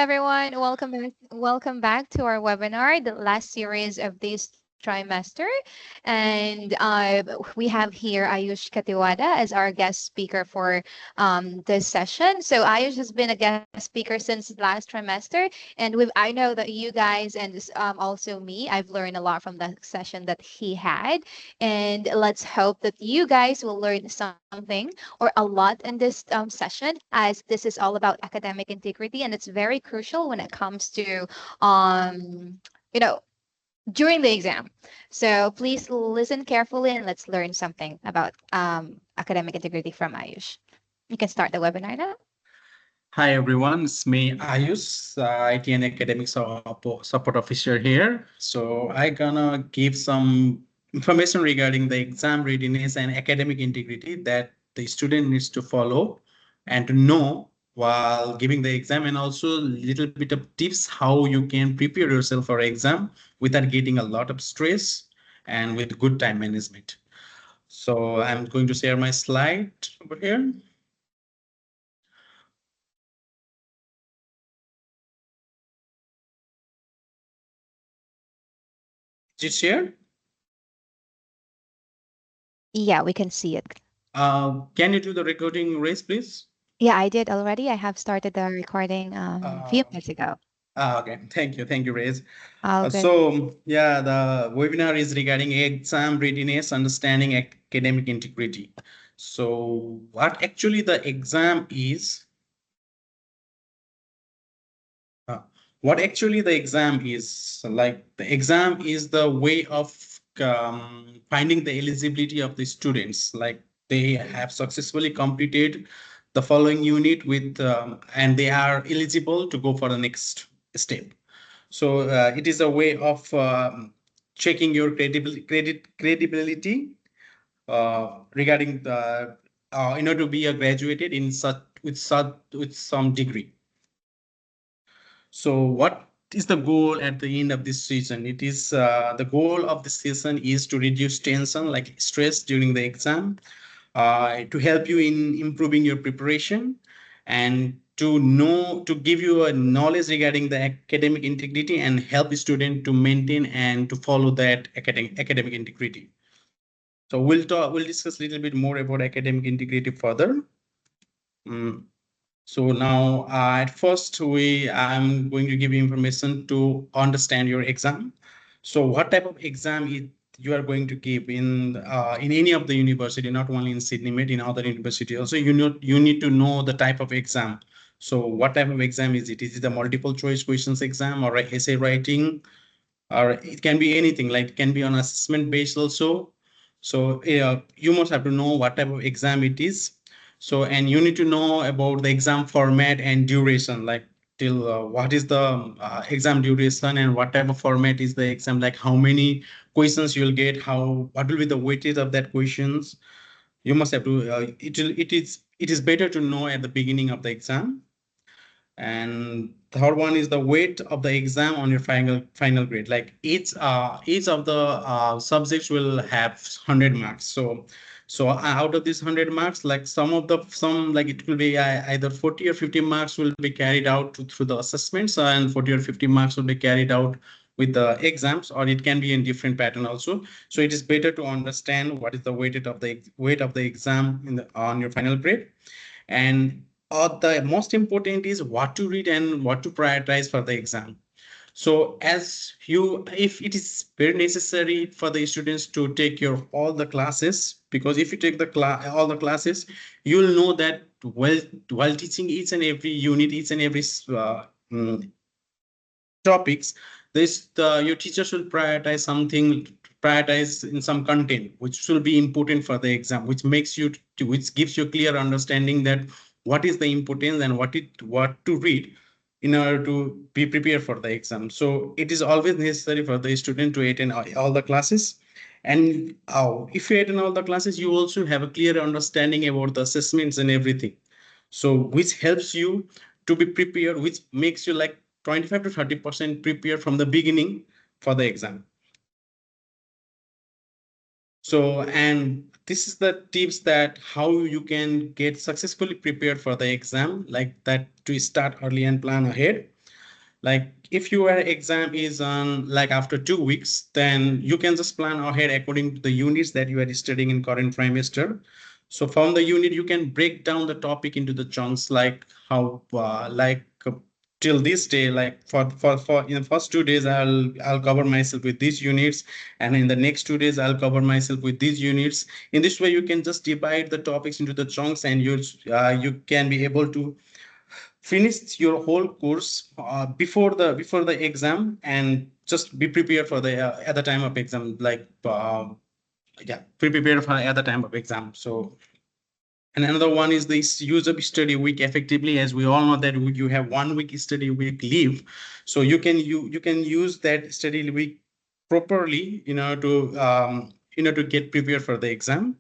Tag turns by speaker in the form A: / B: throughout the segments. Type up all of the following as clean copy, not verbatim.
A: everyone. Welcome back to our webinar, the last series of this trimester. And we have here Ayush Katiwada as our guest speaker for this session. So Ayush has been a guest speaker since last trimester, and I know that you guys and also me, I've learned a lot from the session that he had. And let's hope that you guys will learn something or a lot in this session, as this is all about academic integrity, and it's very crucial when it comes to you know during the exam. So please listen carefully and let's learn something about academic integrity from Ayush. You can start the webinar now.
B: Hi everyone, it's me Ayush, IT and academic support officer here. So I gonna give some information regarding the exam readiness and academic integrity that the student needs to follow and to know while giving the exam, and also a little bit of tips how you can prepare yourself for exam without getting a lot of stress and with good time management. So I'm going to share my slide over here. Did you share?
A: Yeah, we can see it.
B: Can you do the recording race, please?
A: Yeah, I did already. I have started the recording a few
B: Um,
A: minutes ago.
B: okay, thank you. Thank you, Rez.
A: All good.
B: Yeah, the webinar is regarding exam readiness, understanding academic integrity. So, what actually the exam is, uh, what actually the exam is, like the exam is the way of finding the eligibility of the students, like they have successfully completed the following unit with and they are eligible to go for the next step. So it is a way of checking your credibility regarding the in order to be a graduated in such with some degree. So what is the goal at the end of this season? It is the goal of the season is to reduce tension like stress during the exam, to help you in improving your preparation, and to give you a knowledge regarding the academic integrity and help the student to maintain and to follow that academic integrity. So we'll discuss a little bit more about academic integrity further. Mm. So now, at first, I'm going to give you information to understand your exam. So, what type of exam you are going to give in any of the university, not only in Sydney Met, in other university also. You need to know the type of exam. So, what type of exam is it? Is it a multiple choice questions exam or a essay writing, or it can be anything? Like it can be on assessment based also. So, you must have to know what type of exam it is. So, and you need to know about the exam format and duration, like till what is the exam duration and what type of format is the exam, like how many questions you'll get, what will be the weightage of that questions. You must have to, it is better to know at the beginning of the exam. And third one is the weight of the exam on your final grade. Like each of the subjects will have 100 marks. So out of these 100 marks, like some like it will be either 40 or 50 marks will be carried out through the assessments, and 40 or 50 marks will be carried out with the exams, or it can be in different pattern also. So it is better to understand what is the weight of the exam on your final grade. And the most important is what to read and what to prioritize for the exam. So if it is very necessary for the students to take care of all the classes, because if you take all the classes, you'll know that while teaching each and every unit, each and every mm, topics, your teachers will prioritize in some content which will be important for the exam, which gives you clear understanding that what is the importance and what to read in order to be prepared for the exam. So it is always necessary for the student to attend all the classes. And if you attend all the classes, you also have a clear understanding about the assessments and everything, so which helps you to be prepared, which makes you like 25 to 30% prepared from the beginning for the exam. So, and this is the tips that how you can get successfully prepared for the exam, like that, to start early and plan ahead. Like if your exam is on like after 2 weeks, then you can just plan ahead according to the units that you are studying in current trimester. So from the unit, you can break down the topic into the chunks, like how till this day, like for in the first 2 days, I'll cover myself with these units, and in the next 2 days I'll cover myself with these units. In this way, you can just divide the topics into the chunks, and you can be able to finish your whole course before the exam, and just be prepared for the at the time of exam, like yeah, be prepared for at the time of exam. So, and another one is this use of study week effectively. As we all know that you have 1 week study week leave, so you can use that study week properly, to get prepared for the exam.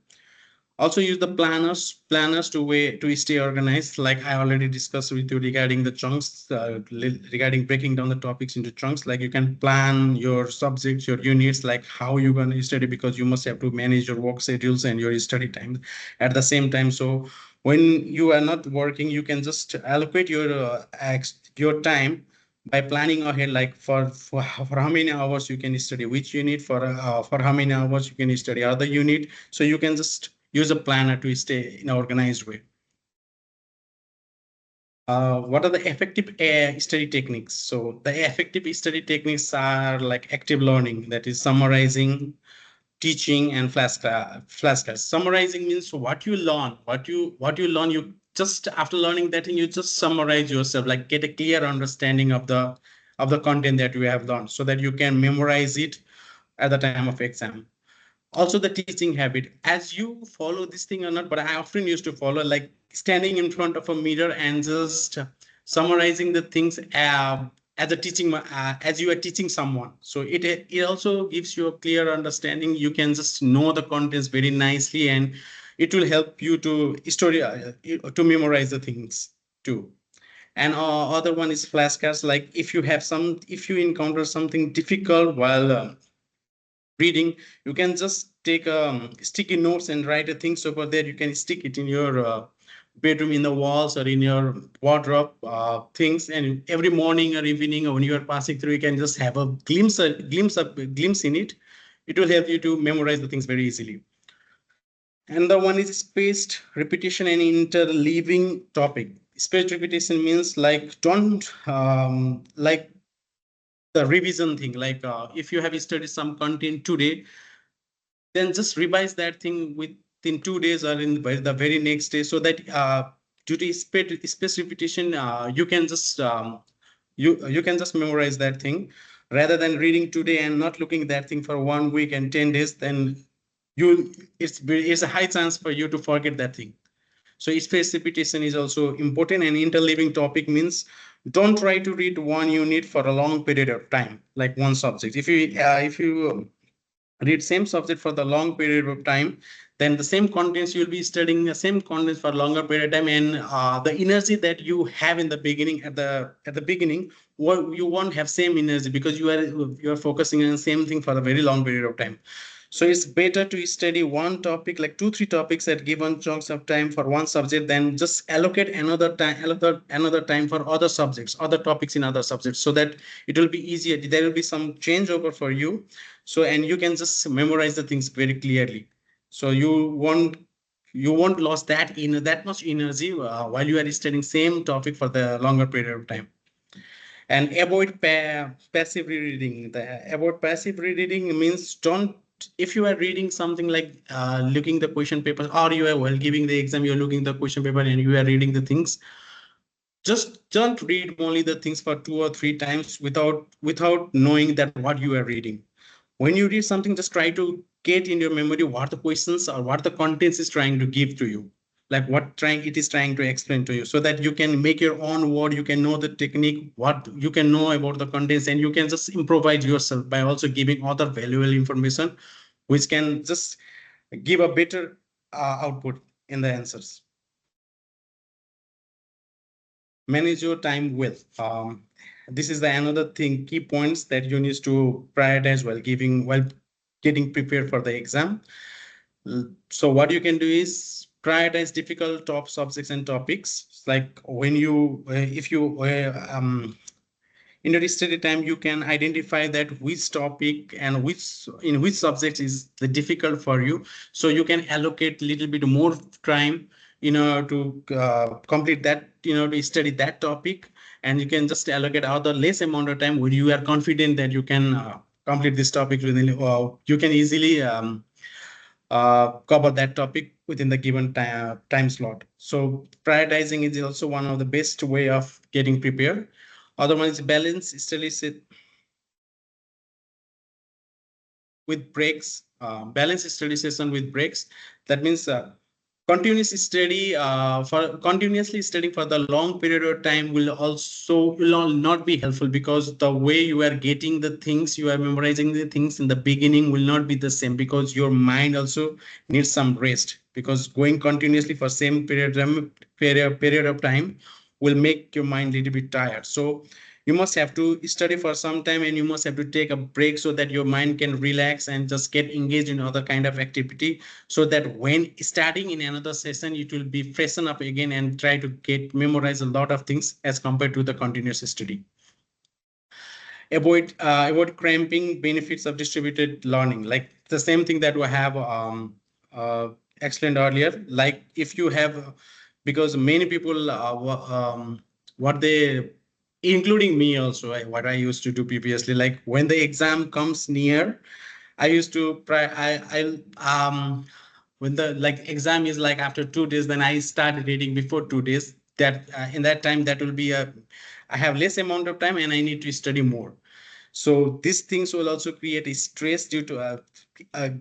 B: Also use the planners to stay organized, like I already discussed with you regarding the chunks, regarding breaking down the topics into chunks. Like you can plan your subjects, your units, like how you're going to study, because you must have to manage your work schedules and your study time at the same time. So when you are not working, you can just allocate your time by planning ahead, like for how many hours you can study which unit, for how many hours you can study other unit. So you can just use a planner to stay in an organized way. What are the effective study techniques? So the effective study techniques are like active learning, that is summarizing, teaching, and flashcards. Summarizing means what you learn. You just after learning that thing, you just summarize yourself, like get a clear understanding of the content that you have learned, so that you can memorize it at the time of exam. Also the teaching habit, as you follow this thing or not, but I often used to follow, like standing in front of a mirror and just summarizing the things as you are teaching someone. So it also gives you a clear understanding. You can just know the contents very nicely, and it will help you to memorize the things too. And other one is flashcards. Like if you encounter something difficult while reading, you can just take sticky notes and write things over there. You can stick it in your bedroom, in the walls, or in your wardrobe things, and every morning or evening, or when you are passing through, you can just have a glimpse in it. It will help you to memorize the things very easily. And the one is spaced repetition and interleaving topic. Spaced repetition means like don't like the revision thing, like if you have studied some content today, then just revise that thing within 2 days or in by the very next day, so that due to space repetition, you can just memorize that thing, rather than reading today and not looking at that thing for 1 week and 10 days. Then it's a high chance for you to forget that thing. So space repetition is also important. And interleaving topic means don't try to read one unit for a long period of time, like one subject. If you read same subject for the long period of time, then the same contents you'll be studying the same contents for longer period of time, and the energy that you have in the beginning, at the beginning, you won't have same energy, because you are focusing on the same thing for a very long period of time. So it's better to study one topic, like 2 3 topics at given chunks of time for one subject, then just allocate another time for other subjects, other topics in other subjects, so that it will be easier. There will be some changeover for you. So, and you can just memorize the things very clearly. So you won't lose that much energy while you are studying same topic for the longer period of time. And passive reading. About passive reading means don't, if you are reading something like looking the question papers, or you are while giving the exam, you're looking the question paper and you are reading the things, just don't read only the things for 2 or 3 times without knowing that what you are reading. When you read something, just try to get in your memory what the questions or what the contents is trying to give to you, like it is trying to explain to you, so that you can make your own word. You can know the technique, what you can know about the contents, and you can just improvise yourself by also giving other valuable information, which can just give a better output in the answers. Manage your time well. This is the another thing, key points that you need to prioritize while getting prepared for the exam. So what you can do is prioritize difficult top subjects and topics. It's like when you if you In your study time you can identify that which topic and which in which subject is the difficult for you, so you can allocate little bit more time to complete that, to study that topic, and you can just allocate other less amount of time when you are confident that you can complete this topic within, you can easily cover that topic within the given time slot. So prioritizing is also one of the best way of getting prepared. Other one is balance studies with breaks, balance study session with breaks. That means continuously studying for the long period of time will not be helpful, because the way you are getting the things, you are memorizing the things in the beginning will not be the same, because your mind also needs some rest, because going continuously for same period of time will make your mind a little bit tired. So you must have to study for some time, and you must have to take a break so that your mind can relax and just get engaged in other kind of activity, so that when starting in another session it will be freshen up again and try to get memorize a lot of things as compared to the continuous study. Avoid cramping. Benefits of distributed learning, like the same thing that we have uh, explained earlier. Like if you have, because many people what they, including me also, what I used to do previously, like when the exam comes near, I used to when the like exam is like after 2 days, then I start reading before 2 days. That in that time that will be a, I have less amount of time and I need to study more. So these things will also create a stress due to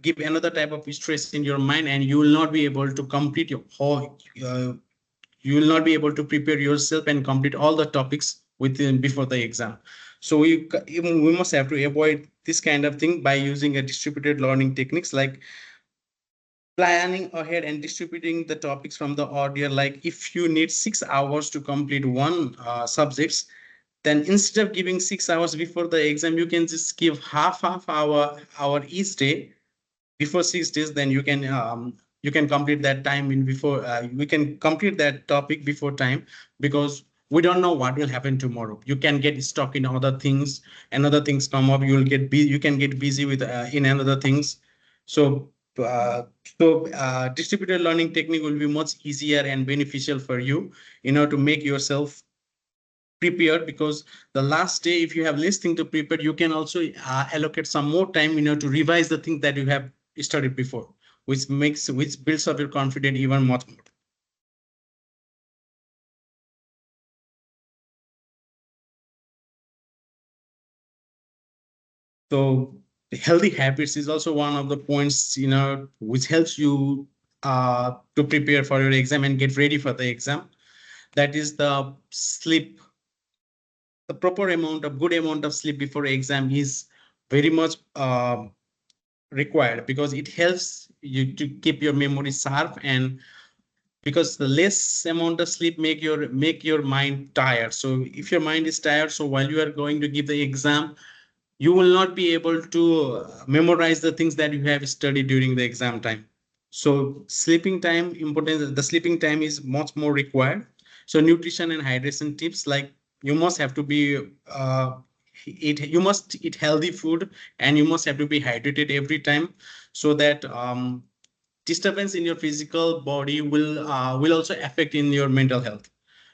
B: give another type of stress in your mind, and you will not be able to complete your whole. You will not be able to prepare yourself and complete all the topics within before the exam. So we must have to avoid this kind of thing by using a distributed learning techniques, like planning ahead and distributing the topics from the order. Like if you need 6 hours to complete one subjects, then instead of giving 6 hours before the exam, you can just give half hour each day before 6 days. Then you can complete that time in before, we can complete that topic before time, because we don't know what will happen tomorrow. You can get stuck in other things, and other things come up, you can get busy with in another things. So uh, distributed learning technique will be much easier and beneficial for you, to make yourself prepared, because the last day if you have less thing to prepare, you can also allocate some more time, to revise the thing that you have studied before, which builds up your confidence even much more. So healthy habits is also one of the points, which helps you to prepare for your exam and get ready for the exam. That is the sleep. The proper amount of good amount of sleep before exam is very much required, because it helps you to keep your memory sharp, and because the less amount of sleep make your mind tired. So if your mind is tired, so while you are going to give the exam, you will not be able to memorize the things that you have studied during the exam time. So sleeping time important, the sleeping time is much more required. So nutrition and hydration tips, like you must have to be you must eat healthy food, and you must have to be hydrated every time, so that disturbance in your physical body will also affect in your mental health.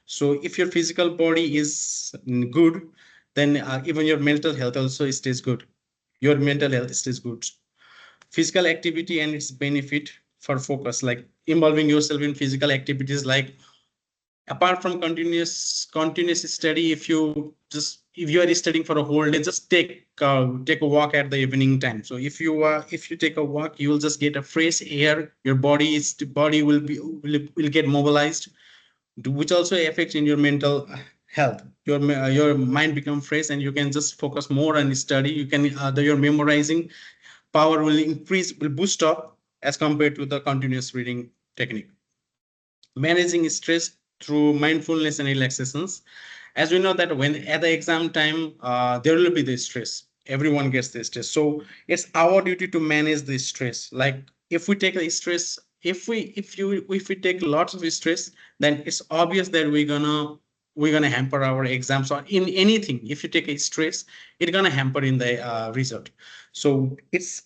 B: So if your physical body is good, then even your mental health also stays good. Your mental health stays good. Physical activity and its benefit for focus, like involving yourself in physical activities, like apart from continuous study, if you are studying for a whole day, just take a walk at the evening time. So if you take a walk, you will just get a fresh air, your body will get mobilized, which also affects in your mental health. Your mind become fresh, and you can just focus more on study. You can your memorizing power will increase, will boost up as compared to the continuous reading technique. Managing stress through mindfulness and relaxations. As we know that when at the exam time, there will be the stress. Everyone gets the stress. So it's our duty to manage the stress. Like if we take the stress, if we take lots of stress, then it's obvious that we're going to hamper our exams or in anything. If you take a stress, it's going to hamper in the result. So it's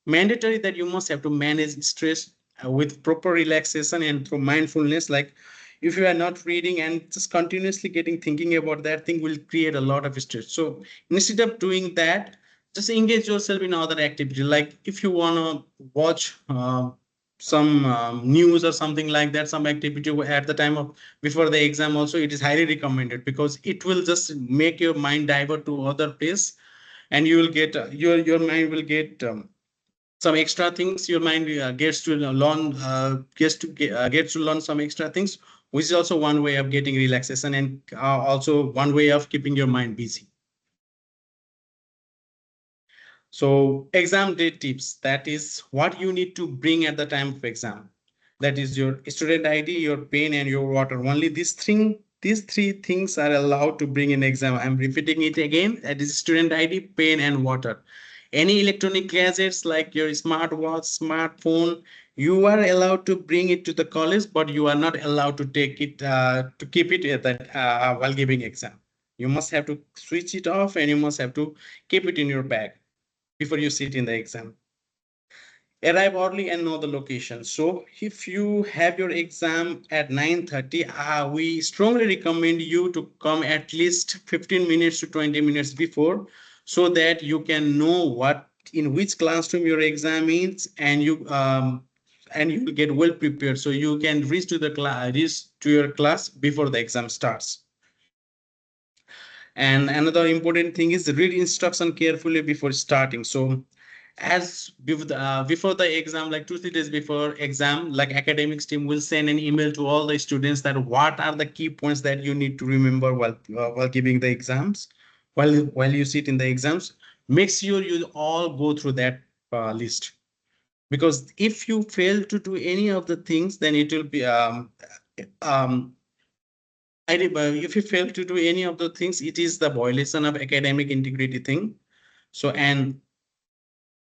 B: mandatory that you must have to manage stress with proper relaxation and through mindfulness. Like if you are not reading and just continuously getting thinking about that thing will create a lot of stress. So instead of doing that, just engage yourself in other activity. Like if you want to watch some news or something like that, some activity at the time of before the exam also, it is highly recommended because it will just make your mind divert to other place, and you will get your mind will get some extra things. Your mind gets to learn gets to learn some extra things, which is also one way of getting relaxation and also one way of keeping your mind busy. So exam day tips, that is what you need to bring at the time of exam. That is your student ID, your pen, and your water. Only these three things are allowed to bring in exam. I'm repeating it again. That is student ID, pen, and water. Any electronic gadgets like your smartwatch, smartphone, you are allowed to bring it to the college, but you are not allowed to take it to keep it at that while giving exam. You must have to switch it off, and you must have to keep it in your bag before you sit in the exam. Arrive early and know the location. So if you have your exam at 9:30, we strongly recommend you to come at least 15 minutes to 20 minutes before, so that you can know what in which classroom your exam is, and you will get well prepared so you can reach to your class before the exam starts. And another important thing is read instruction carefully before starting. So before the exam, like 2 3 days before exam, like academics team will send an email to all the students that what are the key points that you need to remember while giving the exams, while you sit in the exams. Make sure you all go through that list, because if you fail to do any of the things, then it will be um, if you fail to do any of the things, it is the violation of academic integrity thing. So, and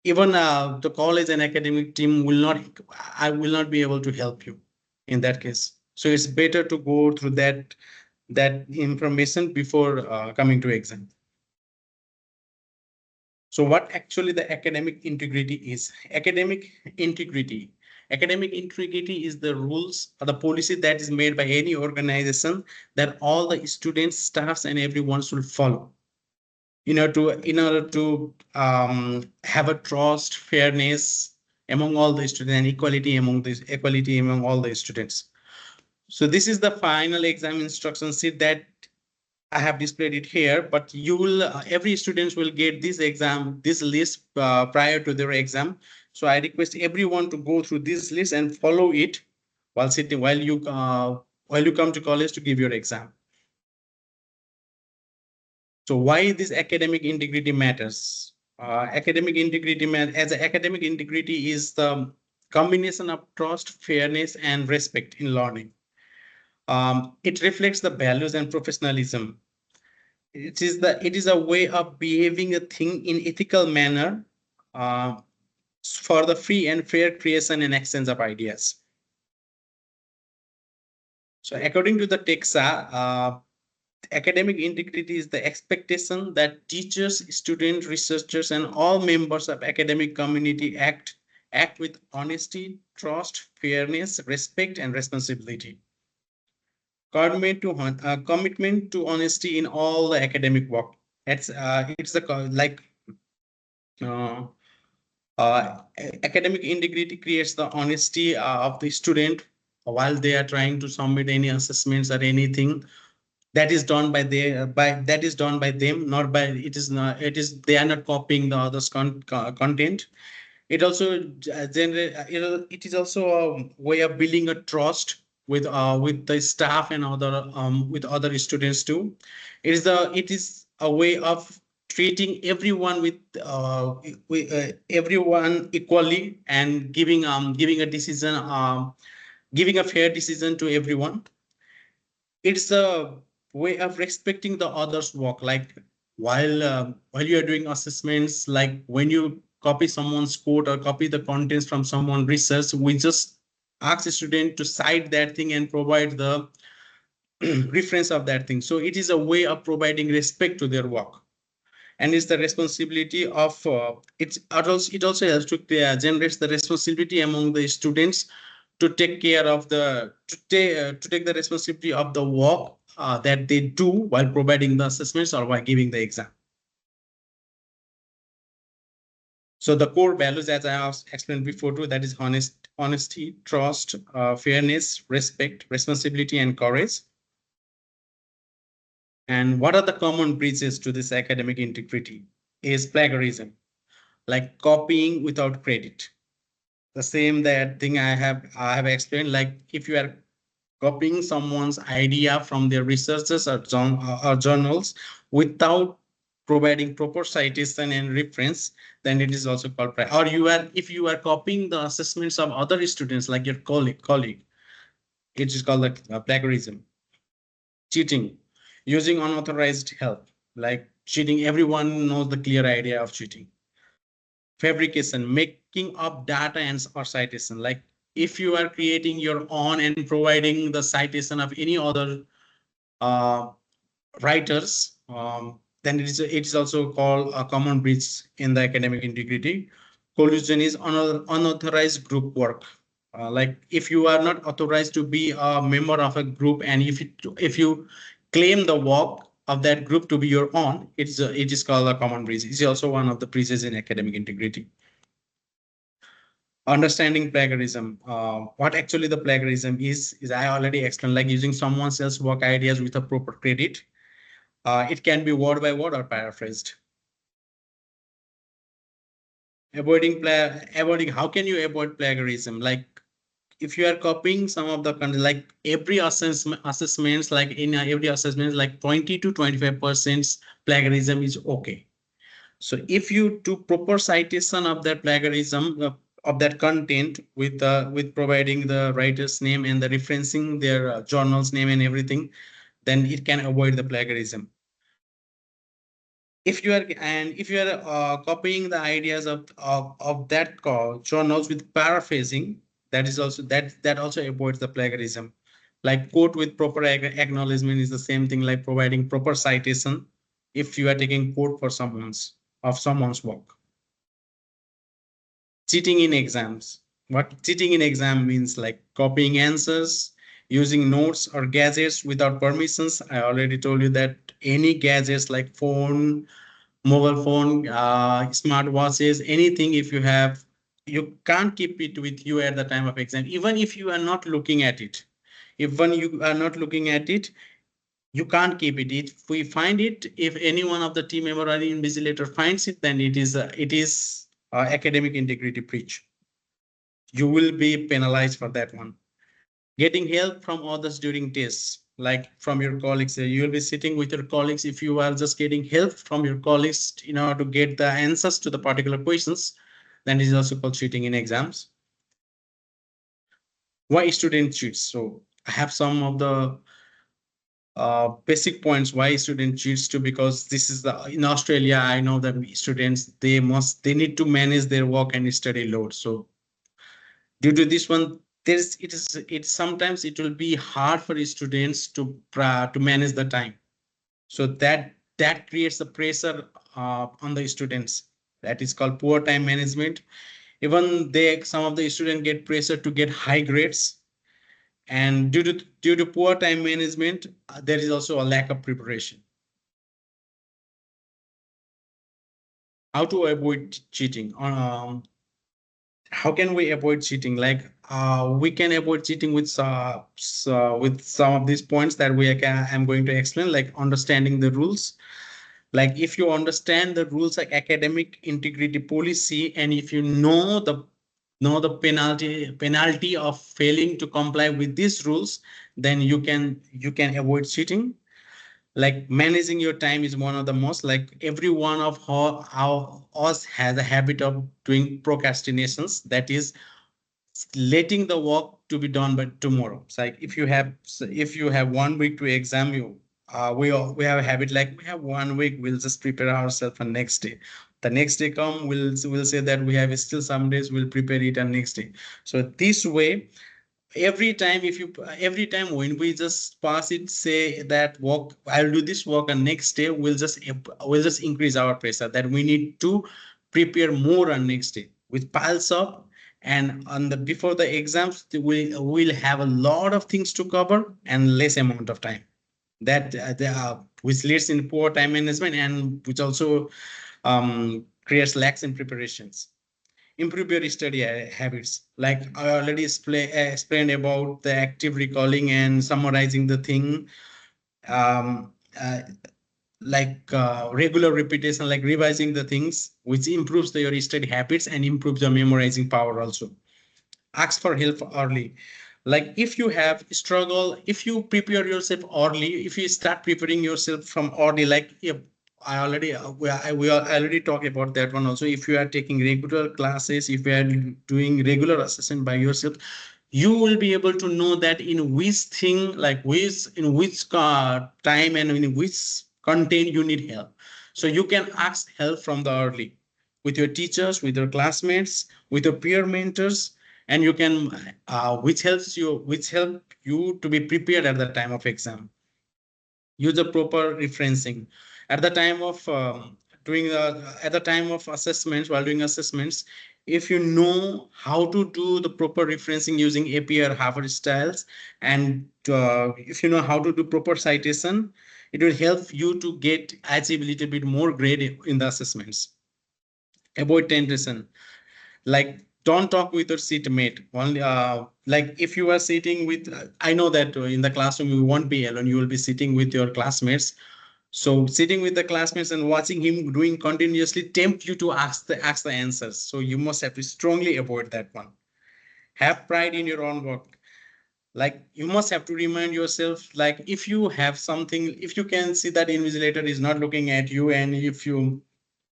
B: even the college and academic team will not, I will not be able to help you in that case. So it's better to go through that information before coming to exam. So what actually the academic integrity is? Academic integrity is the rules or the policy that is made by any organization that all the students, staffs, and everyone should follow in order to have a trust, fairness among all the students, and equality among all the students. So this is the final exam instruction sheet that I have displayed it here, but you will every students will get this list prior to their exam. So I request everyone to go through this list and follow it while you come to college to give your exam. So why this academic integrity matters? Academic integrity is the combination of trust, fairness, and respect in learning. It reflects the values and professionalism. It is a way of behaving a thing in ethical manner uh, for the free and fair creation and exchange of ideas. So according to the TEXA, academic integrity is the expectation that teachers, students, researchers, and all members of academic community act with honesty, trust, fairness, respect, and responsibility. Commitment to honesty in all the academic work. It's the like uh, academic integrity creates the honesty of the student while they are trying to submit any assessments or anything that is done by them, not by it is they are not copying the others content. It also it is also a way of building a trust with the staff and other with other students too. It is a way of treating everyone with everyone equally and giving a fair decision to everyone. It's a way of respecting the others work, like while you are doing assessments, like when you copy someone's code or copy the contents from someone research, we just ask the student to cite that thing and provide reference of that thing. So it is a way of providing respect to their work, and it's the responsibility of it also helps to generates the responsibility among the students to take care of the to take the responsibility of the work that they do while providing the assessments or while giving the exam. So the core values, as I have explained before too, that is honesty, trust, fairness, respect, responsibility, and courage. And what are the common breaches to this academic integrity? Is plagiarism, like copying without credit. The same that thing I have explained. Like if you are copying someone's idea from their researches or journals without providing proper citation and reference, then it is also called or you are if you are copying the assessments of other students like your colleague, it is called like plagiarism. Cheating, using unauthorized help, like cheating. Everyone knows the clear idea of cheating. Fabrication, making up data and or citation, like if you are creating your own and providing the citation of any other uh, writers, then it is also called a common breach in the academic integrity. Collusion is unauthorized group work. Like if you are not authorized to be a member of a group, and if you claim the work of that group to be your own, it is called a common breach. It's also one of the breaches in academic integrity. Understanding plagiarism. What actually the plagiarism is I already explained, like using someone else's work ideas with a proper credit. It can be word by word or paraphrased. Avoiding, how can you avoid plagiarism? Like if you are copying some of the content, like every assessments, like in every assessment, like 20 to 25% plagiarism is okay. So if you do proper citation of that plagiarism of that content with providing the writer's name and the referencing their journal's name and everything, then it can avoid the plagiarism. If you are copying the ideas of that journals with paraphrasing, that also avoids the plagiarism. Like quote with proper acknowledgement is the same thing like providing proper citation if you are taking quote for someone's work. Cheating in exams. What cheating in exam means, like copying answers, using notes or gadgets without permissions. I already told you that any gadgets like phone, mobile phone, smart watches, anything, if you have, you can't keep it with you at the time of exam, even if you are not looking at it. Even you are not looking at it, you can't keep it. If we find it, if any one of the team member or the invigilator finds it, then it is academic integrity breach. You will be penalized for that one. Getting help from others during tests, like from your colleagues. You will be sitting with your colleagues. If you are just getting help from your colleagues in order to get the answers to the particular questions, then it is also called cheating in exams. Why student cheats? So I have some of the basic points why student cheats too, because this is the in Australia. I know that students, they need to manage their work and study load. So due to this one, there's it sometimes it will be hard for students to manage the time. So that creates the pressure on the students. That is called poor time management. Even they some of the students get pressure to get high grades, and due to poor time management, there is also a lack of preparation. How to avoid cheating? How can we avoid cheating? Like we can avoid cheating with some of these points that I'm going to explain, like understanding the rules. Like if you understand the rules like academic integrity policy, and if you know the penalty of failing to comply with these rules, then you can avoid cheating. Like managing your time is one of the most, like every one of how us has a habit of doing procrastinations, that is letting the work to be done by tomorrow. It's like if you have 1 week to exam you, we have a habit like we have 1 week, we'll just prepare ourselves for next day. The next day come, we'll say that we have still some days, we'll prepare it on next day. So this way every time when we just pass it, say that work, I'll do this work, and next day we'll just increase our pressure that we need to prepare more on next day with piles up. And on the before the exams we will have a lot of things to cover and less amount of time, that which leads in poor time management, and which also creates lacks in preparations. Improve your study habits. Like I already explained about the active recalling and summarizing the thing. Um, uh, regular repetition, like revising the things, which improves your study habits and improves your memorizing power also. Ask for help early. Like if you have struggle, if you prepare yourself early, if you start preparing yourself from early, like if we already talked about that one also. If you are taking regular classes, if you are doing regular assessment by yourself, you will be able to know that in which thing, like which in which time and in which content you need help. So you can ask help from the early, with your teachers, with your classmates, with your peer mentors, and you can which help you to be prepared at the time of exam. Use the proper referencing at the time of doing at the time of assessments. While doing assessments, if you know how to do the proper referencing using AP or Harvard styles, and if you know how to do proper citation, it will help you to achieve a little bit more grade in the assessments. Avoid temptation. Like don't talk with your seatmate only. Like if you are sitting with I know that in the classroom you won't be alone, you will be sitting with your classmates. So sitting with the classmates and watching him doing continuously tempt you to ask the answers, so you must have to strongly avoid that one. Have pride in your own work. Like you must have to remind yourself, like if you have something, if you can see that invigilator is not looking at you, and if you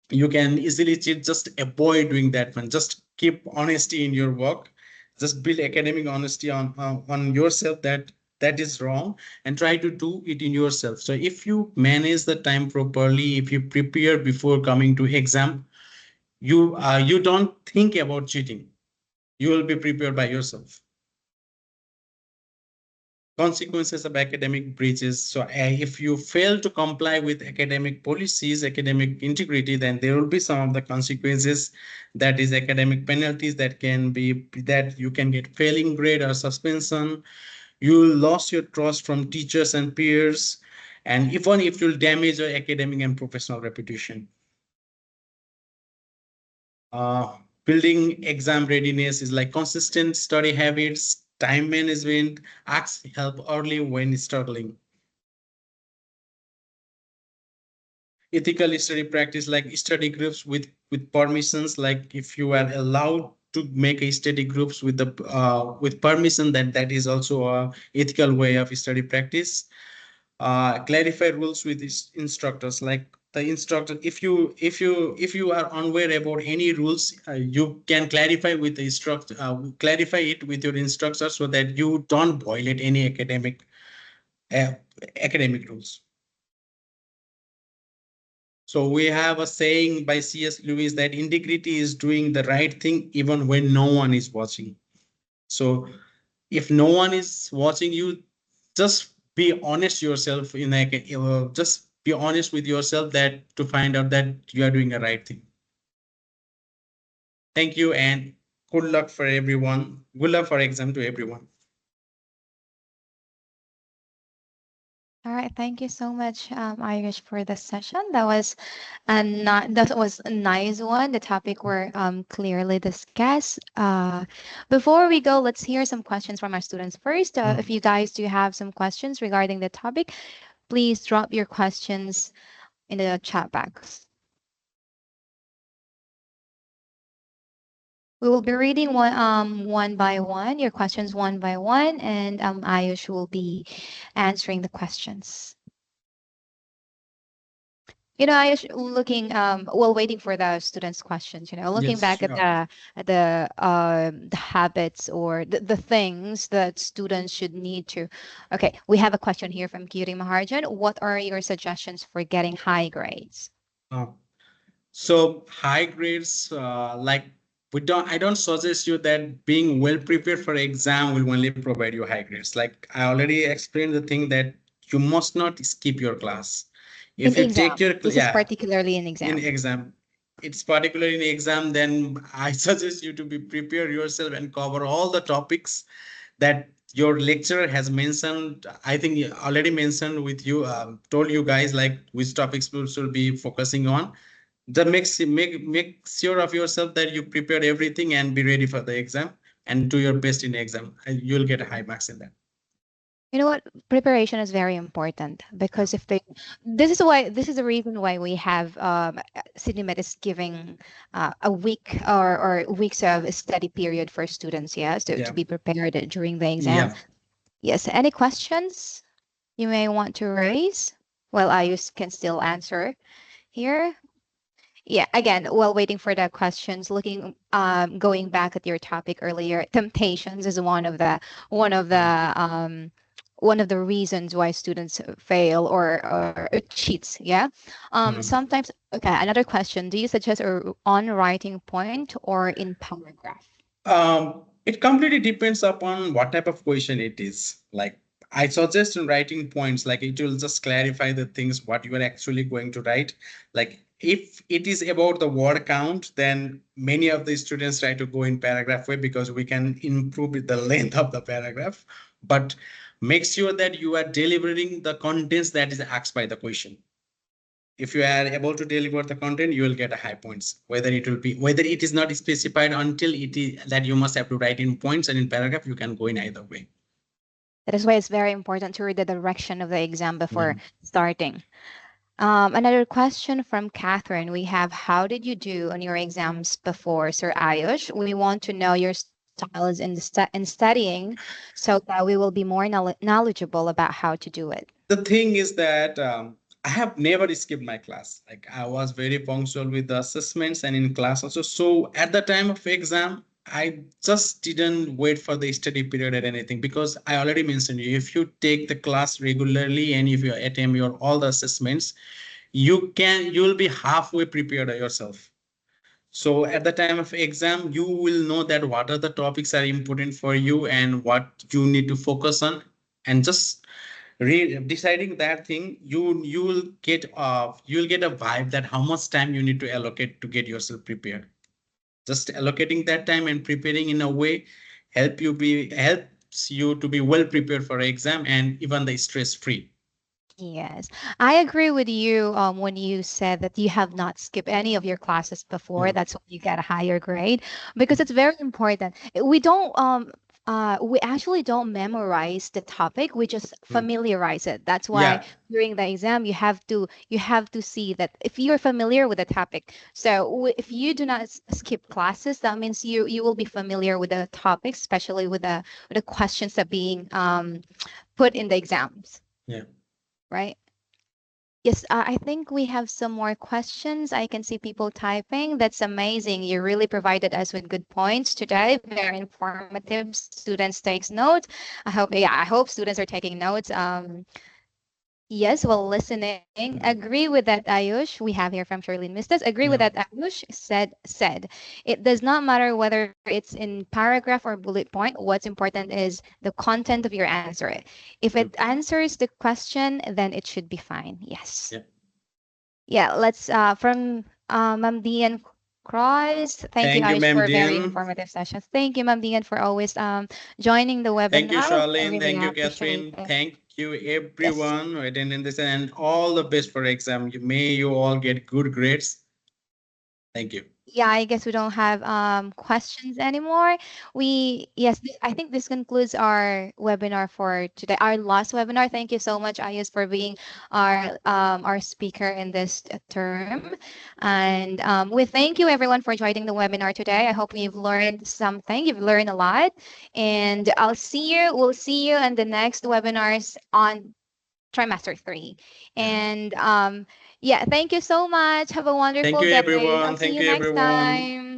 B: can easily cheat, just avoid doing that one. Just keep honesty in your work. Just build academic honesty on yourself, that that is wrong, and try to do it in yourself. So if you manage the time properly, if you prepare before coming to exam, you don't think about cheating. You will be prepared by yourself. Consequences of academic breaches. So, if you fail to comply with academic policies, academic integrity, then there will be some of the consequences. That is academic penalties that can be that you can get failing grade or suspension. You lost your trust from teachers and peers, and even if you'll damage your academic and professional reputation. Building exam readiness is like consistent study habits, time management, ask help early when struggling. Ethical study practice, like study groups with permissions. Like if you are allowed to make a study groups with permission, then that is also a ethical way of study practice. Clarify rules with instructors. Like the instructor, if you are unaware about any rules, you can clarify it with your instructor, so that you don't violate any uh, academic rules. So we have a saying by C.S. Lewis that integrity is doing the right thing even when no one is watching. So if no one is watching you, just be honest yourself just be honest with yourself, that to find out that you are doing the right thing. Thank you, and good luck for everyone. Good luck for exam to everyone.
A: All right, thank you so much, Irish, for this session. That was a nice one. The topic were clearly discussed. Before we go, let's hear some questions from our students first. If you guys do have some questions regarding the topic, please drop your questions in the chat box. We will be reading one by one, your questions one by one, and Ayush will be answering the questions. Ayush, looking while waiting for the students' questions, looking
B: Yes,
A: back at
B: sure.
A: the habits or the things that students should need to. Okay, we have a question here from Kiri Maharjan. What are your suggestions for getting high grades?
B: Uh, so high grades, like I don't suggest you that being well prepared for exam will only provide you high grades. Like I already explained the thing that you must not skip your class.
A: In
B: If you take
A: exam.
B: your
A: This is
B: yeah,
A: particularly in
B: in
A: exam.
B: exam, it's particularly in exam, then I suggest you to be prepare yourself and cover all the topics that your lecturer has mentioned. I think he already mentioned with you, told you guys like which topics we should be focusing on. That make sure of yourself that you prepared everything and be ready for the exam and do your best in exam, and you'll get high marks in that.
A: You know what? Preparation is very important
B: Yeah.
A: because if they, this is the reason why we have CityMed is giving a week or weeks of study period for students, yes, to
B: Yeah.
A: be prepared during the exam.
B: Yeah.
A: Yes. Any questions you may want to raise? Well, I can still answer here. Yeah, again, while waiting for the questions, looking going back at your topic earlier, temptations is one of
B: Mm.
A: the um one of the reasons why students fail or cheats. Yeah.
B: Mm.
A: Sometimes, okay, another question. Do you suggest a on writing point or in paragraph?
B: It completely depends upon what type of question it is. Like I suggest in writing points, like it will just clarify the things what you are actually going to write. Like if it is about the word count, then many of the students try to go in paragraph way because we can improve the length of the paragraph. But make sure that you are delivering the contents that is asked by the question. If you are able to deliver the content, you will get a high points. Whether it is not specified until it is that you must have to write in points and in paragraph, you can go in either way.
A: That is why it's very important to read the direction of the exam
B: Yeah.
A: before starting. Another question from Catherine. We have, how did you do on your exams before, Sir Ayush? We want to know your styles in studying so that we will be more knowledgeable about how to do it.
B: The thing is that I have never skipped my class. Like I was very punctual with the assessments and in class also. So at the time of exam, I just didn't wait for the study period or anything because I already mentioned you. If you take the class regularly and if you attempt your all the assessments, you will be halfway prepared yourself. So at the time of exam, you will know that what are the topics are important for you and what you need to focus on, and just deciding that thing, you will get a vibe that how much time you need to allocate to get yourself prepared. Just allocating that time and preparing in a way helps you to be well prepared for exam and even the stress free.
A: Yes, I agree with you when you said that you have not skipped any of your classes before.
B: Yeah.
A: That's why you get a higher grade because it's very important. We actually don't memorize the topic. We just
B: Mm.
A: familiarize it. That's why
B: Yeah.
A: during the exam you have to see that if you're familiar with the topic. So if you do not skip classes, that means you will be familiar with the topic, especially with the questions that being put in the exams,
B: Yeah.
A: right? Yes, I think we have some more questions. I can see people typing. That's amazing. You really provided us with good points today. Very informative. Students takes notes. I hope students are taking notes. Yes, well, listening. Agree with that, Ayush. We have here from Shirley Mistas. Agree with
B: Yeah.
A: that, Ayush. Said. It does not matter whether it's in paragraph or bullet point. What's important is the content of your answer. If it
B: Yep.
A: answers the question, then it should be fine. Yes.
B: Yeah.
A: Yeah, let's from Ma'am Dian Cross. Thank you,
B: Thank you,
A: Ayush,
B: ma'am
A: for very
B: Dian.
A: informative sessions. Thank you, Ma'am Dian, for always joining the
B: Thank you,
A: webinar. I
B: Charlene.
A: really
B: Thank you,
A: appreciate
B: Catherine.
A: it.
B: Thank you,
A: Yes.
B: everyone who attended this, and all the best for exam. May you all get good grades. Thank you.
A: Yeah, I guess we don't have questions anymore. I think this concludes our webinar for today, our last webinar. Thank you so much, Ayus, for being our speaker in this term. And we thank you everyone for joining the webinar today. I hope you've learned something. You've learned a lot. And we'll see you in the next webinars on trimester 3.
B: Yeah.
A: And yeah, thank you so much. Have a
B: Thank
A: wonderful
B: you,
A: day.
B: everyone.
A: I'll see
B: Thank
A: you
B: you,
A: next
B: everyone.
A: time.